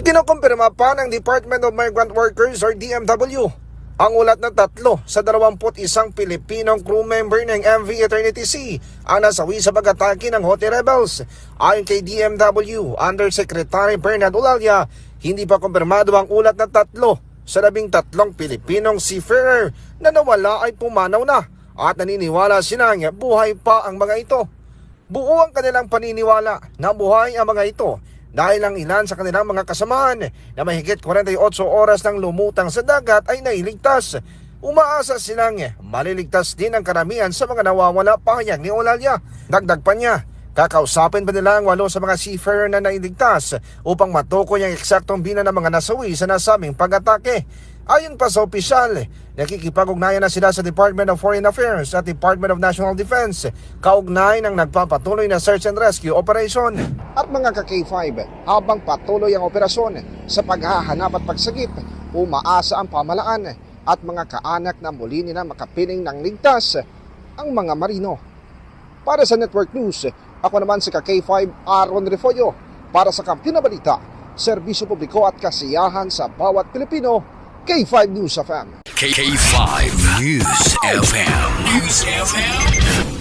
Ikinokumpirma pa ng Department of Migrant Workers or DMW ang ulat ng 3 sa 21 Pilipinong crew member ng MV Eternity Sea ang nasawi sa pag-atake ng Houthi rebels. Ayon kay DMW Undersecretary Bernard Olalia, hindi pa kumpirmado ang ulat ng 3 sa 13 Pilipinong seafarer na nawala ay pumanaw na at naniniwala silang buhay pa ang mga ito. Buo ang kanilang paniniwala na buhay ang mga ito dahil ang ilan sa kanilang mga kasamahan na mahigit 48 oras nang lumutang sa dagat ay nailigtas. Umaasa silang maliligtas din ang karamihan sa mga nawawala, pahayag ni Olalia. Dagdag pa niya, kakausapin pa nila ang 8 sa mga seafarer na nailigtas upang matukoy ang eksaktong bilang ng mga nasawi sa nasabing pag-atake. Ayon pa sa opisyal, nakikipag-ugnayan na sila sa Department of Foreign Affairs at Department of National Defense kaugnay ng nagpapatuloy na search and rescue operation. At mga ka-K5, habang patuloy ang operasyon sa paghahanap at pagsagip, umaasa ang pamalaan at mga kaanak na muli nila makapiling ng ligtas ang mga marino. Para sa Network News, ako naman si ka-K5 Aaron Refollo para sa Kampi na Balita, serbisyo publiko at kasiyahan sa bawat Pilipino. K5 News FM. K5 News FM. News FM.